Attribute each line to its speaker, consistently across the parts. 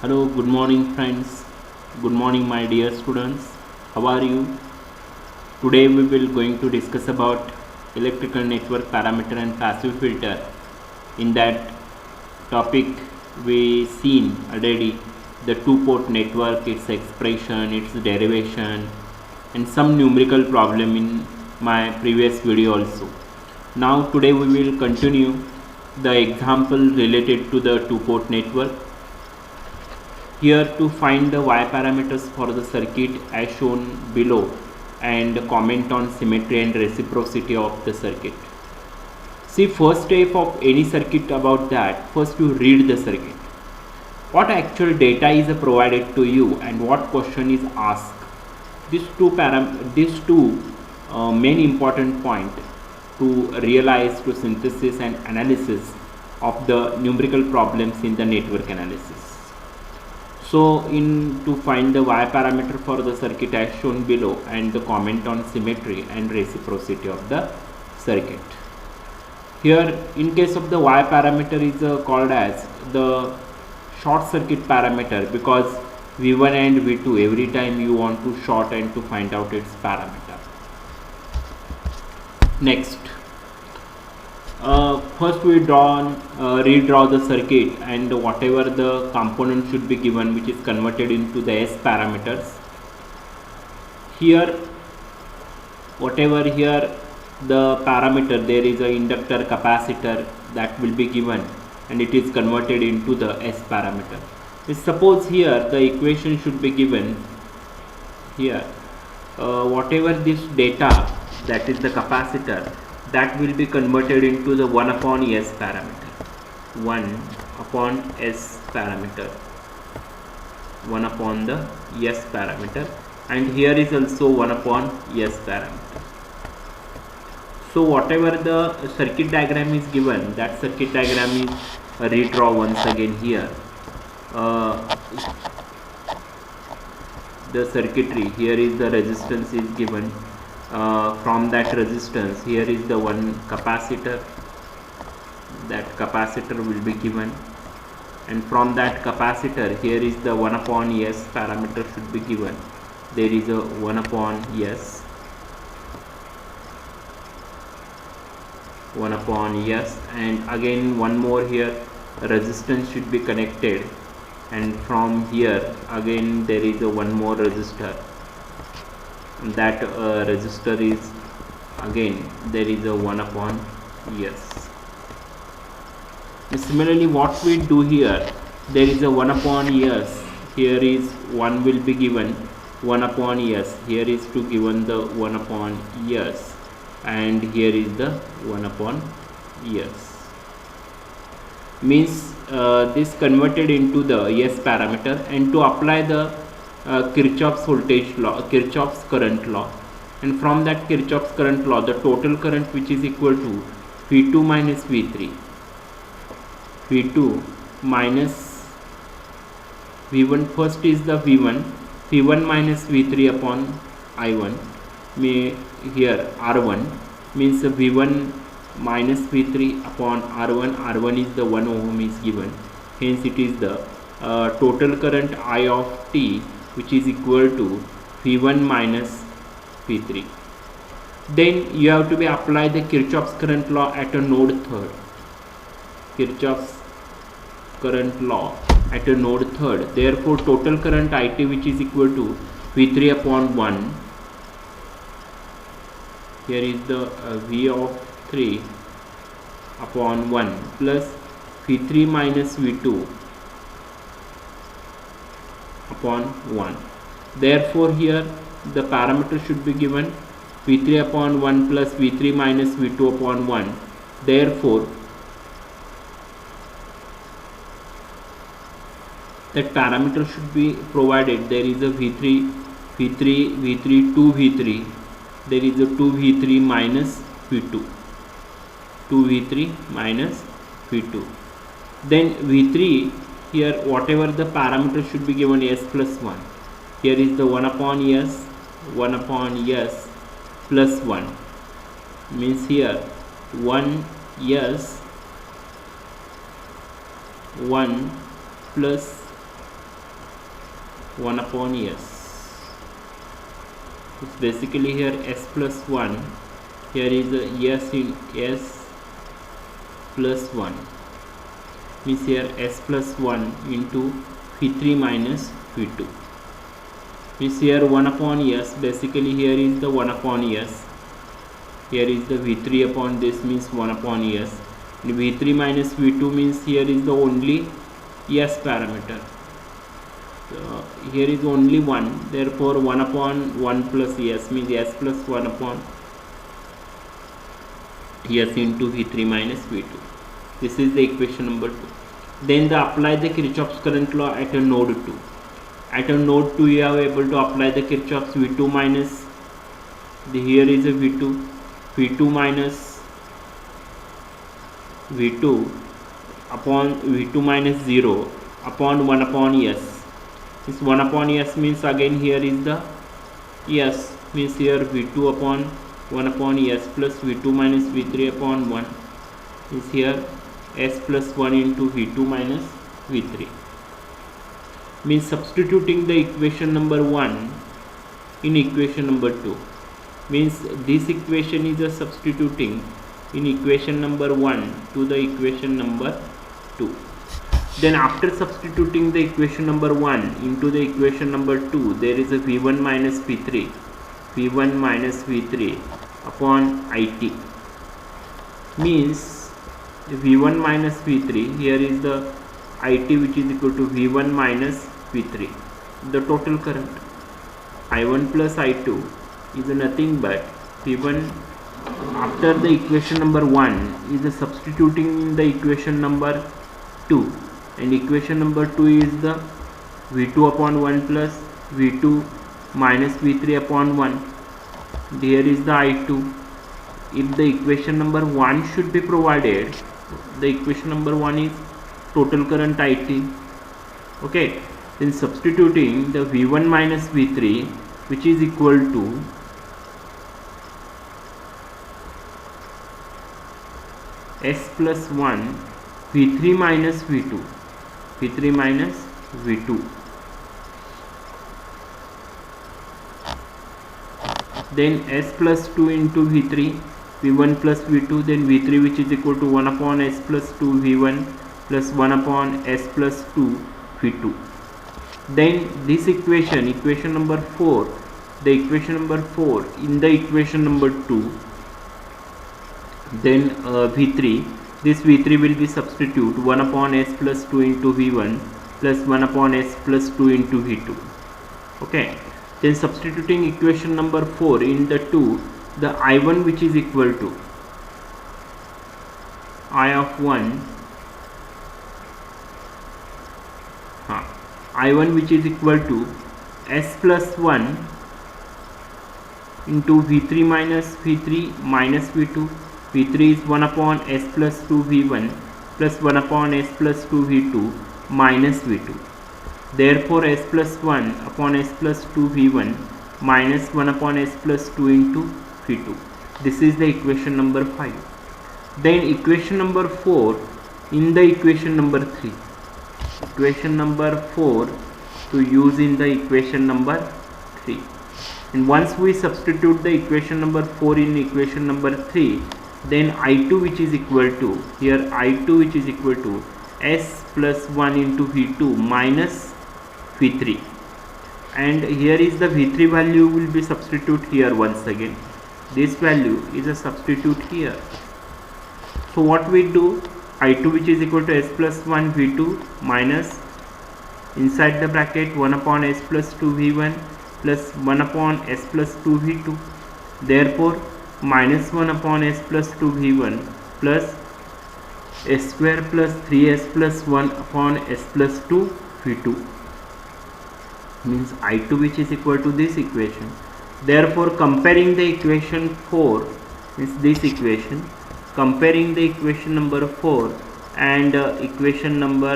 Speaker 1: Hello, good morning friends. Good morning my dear students. How are you? Today we will going to discuss about electrical network parameter and passive filter. In that topic we seen already the two-port network, its expression, its derivation and some numerical problem in my previous video also. Now today we will continue the example related to the two-port network. Here to find the Y parameters for the circuit as shown below and comment on symmetry and reciprocity of the circuit. See, first step of any circuit about that, first you read the circuit. What actual data is provided to you and what question is asked. These two main important point to realize, to synthesis and analysis of the numerical problems in the network analysis. So to find the Y parameter for the circuit as shown below and the comment on symmetry and reciprocity of the circuit. Here in case of the Y parameter is called as the short circuit parameter because V1 and V2 every time you want to short and to find out its parameter. Next. First we redraw the circuit and whatever the component should be given which is converted into the S parameters. Here whatever here the parameter, there is a inductor, capacitor that will be given and it is converted into the S parameter. Suppose here the equation should be given here, whatever this data, that is the capacitor, that will be converted into the 1 upon S parameter. 1 upon S parameter. 1 upon the S parameter. And here is also 1 upon S parameter. So whatever the circuit diagram is given, that circuit diagram is redraw once again here. The circuitry, here is the resistance is given. From that resistance, here is the one capacitor, that capacitor will be given, and from that capacitor here is the 1 upon S parameter should be given. There is a 1 upon S, 1 upon S, and again one more here resistance should be connected, and from here again there is a one more resistor. That resistor is again there is a 1 upon S. Similarly what we do here, there is a 1 upon S, here is 1 will be given 1 upon S, here is to given the 1 upon S, and here is the 1 upon S. Means this converted into the S parameter, and to apply the Kirchhoff's voltage law, Kirchhoff's current law, and from that Kirchhoff's current law, the total current which is equal to V2 minus V3, V2 minus V1, first is the V1 minus V3 upon I1, here R1 means V1 minus V3 upon R1 is the 1 ohm is given, hence it is the total current I of t which is equal to V1 minus V3. Then you have to be apply the Kirchhoff's current law at a node third. Kirchhoff's current law at a node third. Therefore, total current IT which is equal to V3 upon 1. Here is the V of 3 upon 1 plus V3 minus V2 upon 1. Therefore here the parameter should be given V3 upon 1 plus V3 minus V2 upon 1. Therefore that parameter should be provided. There is a V3, 2V3, there is a 2V3 minus V2, 2V3 minus V2. Then V3, here whatever the parameter should be given S plus 1. Here is the 1 upon S plus 1, means here 1 S 1 plus 1 upon s. It's basically here s plus 1. Here is a s in s plus 1. Means here s plus 1 into v3 minus v2. Means here 1 upon s. Basically here is the 1 upon s. Here is the v3 upon this, means 1 upon s. And v3 minus v2 means here is the only s parameter. Here is only 1, therefore 1 upon 1 plus s means s plus 1 upon s into v3 minus v2. This is the equation number 2. Then apply the Kirchhoff's current law at a node 2. At a node 2 you are able to apply the Kirchhoff's v2 minus, here is a v2 minus v2 upon v2 minus 0 upon 1 upon s. This 1 upon s means again here is the s, means here v2 upon 1 upon s plus v2 minus v3 upon 1 is here s plus 1 into v2 minus v3. Means substituting the equation number 1 in equation number 2. Means this equation is a substituting in equation number 1 to the equation number 2. Then after substituting the equation number 1 into the equation number 2, there is a v1 minus v3 upon it. Means v1 minus v3, here is the it which is equal to v1 minus v3. The total current I1 plus I2 is nothing but v1 after the equation number 1 is a substituting in the equation number 2, and equation number 2 is the v2 upon 1 plus v2 minus v3 upon 1. Here is the I2. If the equation number 1 should be provided, the equation number 1 is total current IT. Okay, then substituting the v1 minus v3 which is equal to s plus 1 v3 minus v2, then s plus 2 into v3, v1 plus v2, then v3 which is equal to 1 upon s plus 2 v1 plus 1 upon s plus 2 v2. Then this equation number 4, the equation number 4 in the equation number 2, then v3, this v3 will be substitute 1 upon s plus 2 into v1 plus 1 upon s plus 2 into v2. Okay, then substituting equation number 4 in the 2, the I1 which is equal to I of 1, I1 which is equal to s plus 1 into v3 minus v2. v3 is 1 upon s plus 2 v1 plus 1 upon s plus 2 v2 minus v2. Therefore s plus 1 upon s plus 2 v1 minus 1 upon s plus 2 into v2. This is the equation number 5. Then equation number 4 in the equation number 3. Equation number 4 to use in the equation number 3. And once we substitute the equation number 4 in equation number 3, then I2 which is equal to, here I2 which is equal to s plus 1 into v2 minus v3, and here is the v3 value will be substitute here once again. This value is a substitute here. So what we do, I2 which is equal to s plus 1 v2 minus inside the bracket 1 upon s plus 2 v1 plus 1 upon s plus 2 v2. Therefore minus 1 upon s plus 2 v1 plus s square plus 3s plus 1 upon s plus 2 v2 means I2 which is equal to this equation. Therefore comparing the equation 4 means this equation, comparing the equation number 4 and equation number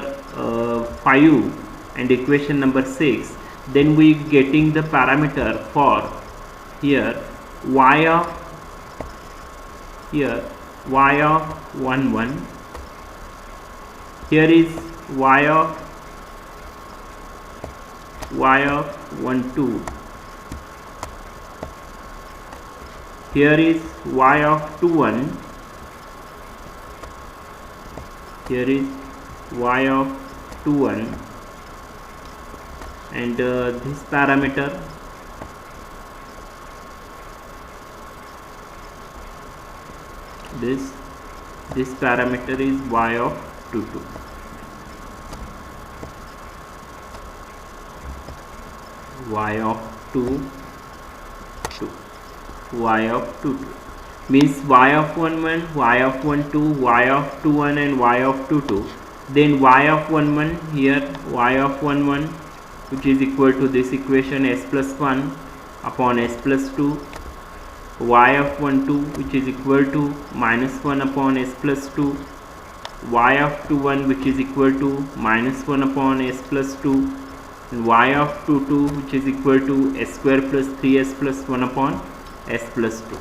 Speaker 1: 5 and equation number 6, then we getting the parameter for here y of 1 1, here is y of y of 1 2. Here is y of 2 1. Here is y of 2 1, and this parameter this parameter is y of 2 2. Y of 2 2. Y of 2 2 means y of 1 1, y of 1 2, y of 2 1 and y of 2 2. Then y of 1 1, here y of 1 1, which is equal to this equation s plus 1 upon s plus 2. Y of 1 2, which is equal to minus 1 upon s plus 2. Y of 2 1, which is equal to minus 1 upon s plus 2. And y of 2 2, which is equal to s square plus 3s plus 1 upon s plus 2.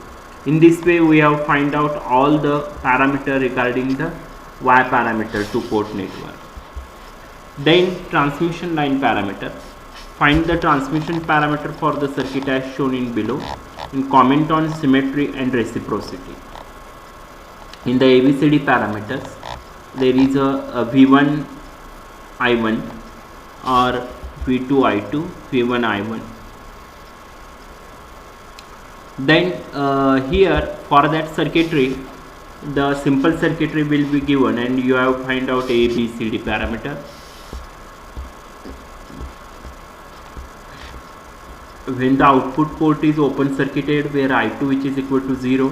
Speaker 1: In this way we have find out all the parameter regarding the y parameter two port network. Then transmission line parameter. Find the transmission parameter for the circuit as shown in below, and comment on symmetry and reciprocity. In the ABCD parameters, there is a V1 I1 or V2 I2, V1 I1. Then here for that circuitry, the simple circuitry will be given, and you have find out A, B, C, D parameter. When the output port is open circuited, where I2 which is equal to 0,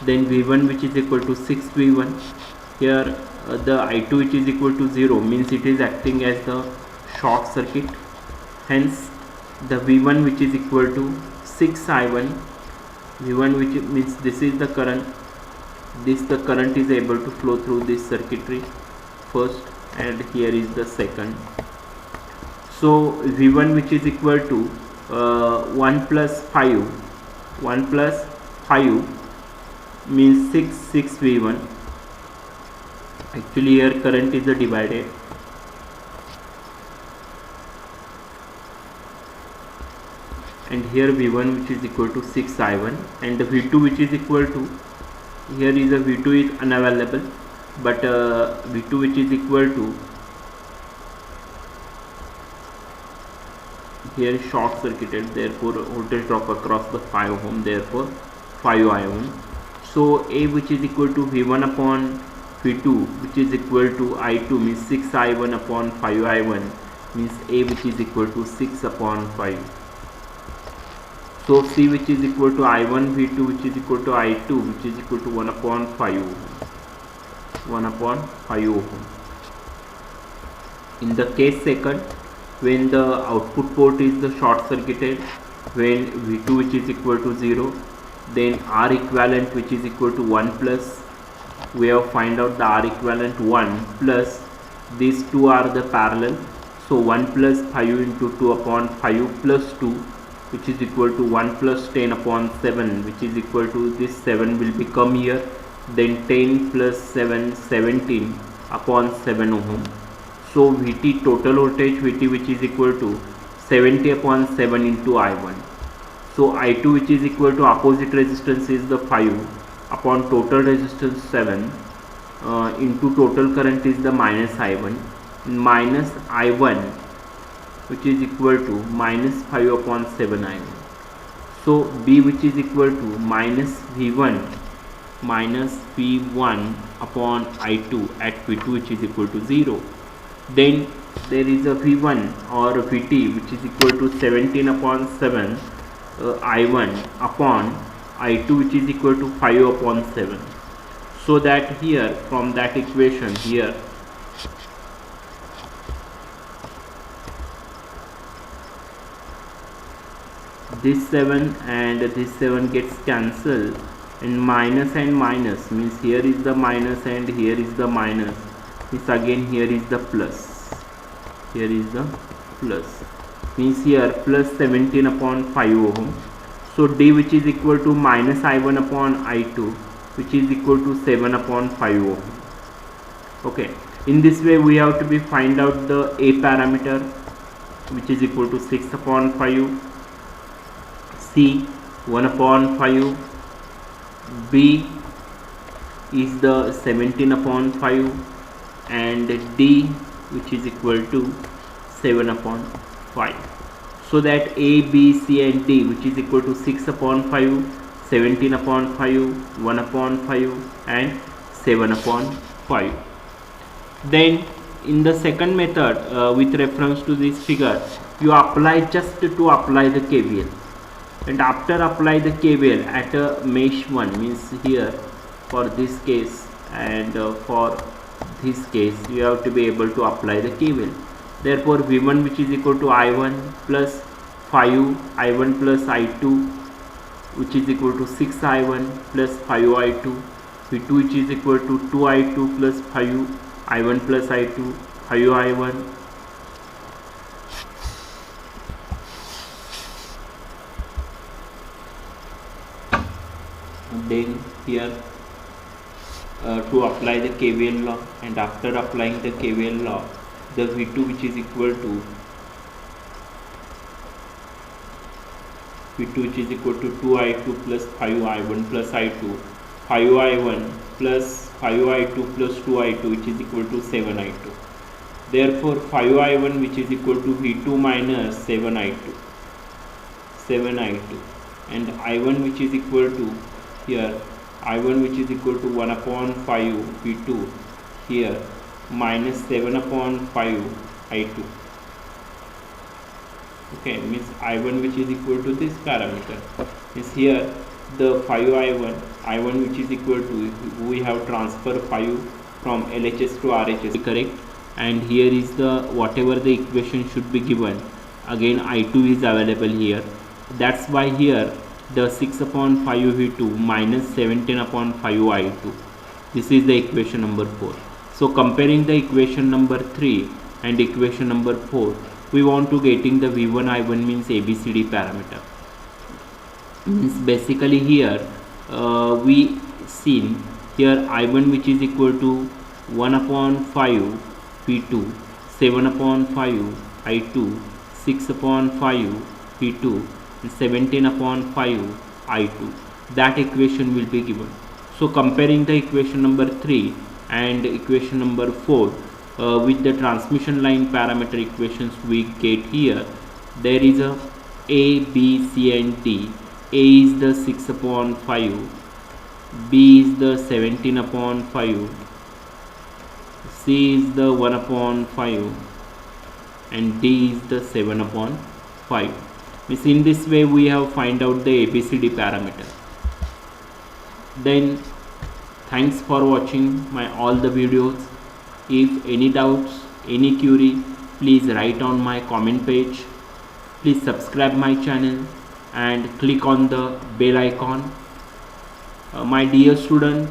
Speaker 1: then V1 which is equal to 6 V1. Here the I2 which is equal to 0 means it is acting as the short circuit. Hence the V1 which is equal to 6 I1. V1 which means this is the current. The current is able to flow through this circuitry first, and here is the second. So V1 which is equal to 1 plus 5. 1 plus 5 means 6 V1. Actually here current is divided. And here V1 which is equal to 6 I1, and the V2 which is equal to, here is a V2 is unavailable, but V2 which is equal to, here short circuited, therefore voltage drop across the 5 ohm, therefore 5 I1. So A which is equal to V1 upon V2 which is equal to I2 means 6 I1 upon 5 I1 means A which is equal to 6 upon 5. So C which is equal to I1 V2 which is equal to I2 which is equal to 1 upon 5 ohm. 1 upon 5 ohm. In the case second, when the output port is the short circuited, when V2 which is equal to 0, then R equivalent which is equal to 1 plus, we have find out the R equivalent 1 plus, these two are the parallel, so 1 plus 5 into 2 upon 5 plus 2 which is equal to 1 plus 10 upon 7 which is equal to, this 7 will become here, then 10 plus 7 17 upon 7 ohm. So Vt total voltage Vt which is equal to 70 upon 7 into I1. So I2 which is equal to opposite resistance is the 5 upon total resistance 7 into total current is the minus I1, minus I1 which is equal to minus 5 upon 7 I1. So B which is equal to minus V1 upon I2 at V2 which is equal to 0. Then there is a V1 or Vt which is equal to 17 upon 7 I1 upon I2 which is equal to 5 upon 7. So that here from that equation here, this 7 and this 7 gets cancelled, and minus means here is the minus and here is the minus, means again here is the plus, here is the plus, means here plus 17 upon 5 ohm. So D which is equal to minus I1 upon I2 which is equal to 7 upon 5 ohm. Okay, in this way we have to be find out the A parameter, which is equal to 6 upon 5, C 1 upon 5, B is the 17 upon 5, and D which is equal to 7 upon 5. So that A, B, C and D which is equal to 6 upon 5, 17 upon 5, 1 upon 5 and 7 upon 5. Then in the second method, with reference to this figure, you apply just to apply the KVL, and after apply the KVL at mesh 1, means here for this case and for this case you have to be able to apply the KVL. Therefore V1 which is equal to I1 plus 5 I1 plus I2 which is equal to 6 I1 plus 5 I2, V2 which is equal to 2 I2 plus 5 I1 plus I2, 5 I1 then here to apply the KVL law, and after applying the KVL law, the V2 which is equal to 2 I2 plus 5 I1 plus I2, 5 I1 plus 5 I2 plus 2 I2 which is equal to 7 I2. Therefore 5 I1 which is equal to V2 minus 7 I2, and I1 which is equal to here I1 which is equal to 1 upon 5 V2 here minus 7 upon 5 I2. Okay, means I1 which is equal to this parameter. Means here the 5 I1 which is equal to, we have transfer 5 from LHS to RHS, correct, and here is the whatever the equation should be given, again I2 is available here. That's why here the 6 upon 5 V2 minus 17 upon 5 I2, this is the equation number 4. So comparing the equation number 3 and equation number 4, we want to getting the V1 I1 means ABCD parameter. Means basically here we seen here I1 which is equal to 1 upon 5 V2, 7 upon 5 I2, 6 upon 5 V2 and 17 upon 5 I2. That equation will be given. So comparing the equation number 3 and equation number 4 with the transmission line parameter equations we get here, there is a B, C and D. A is the 6 upon 5, B is the 17 upon 5, C is the 1 upon 5 and D is the 7 upon 5. Means in this way we have find out the ABCD parameter. Then thanks for watching my all the videos. If any doubts, any query, please write on my comment page. Please subscribe my channel and click on the bell icon. My dear student,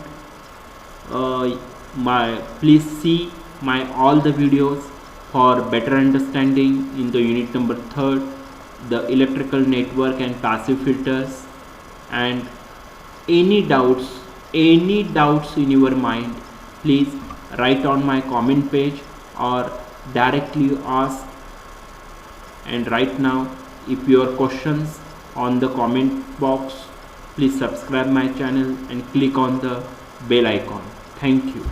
Speaker 1: please see my all the videos for better understanding in the unit number 3rd, the electrical network and passive filters. And any doubts in your mind, please write on my comment page or directly ask. And right now, if your questions on the comment box, please subscribe my channel and click on the bell icon. Thank you.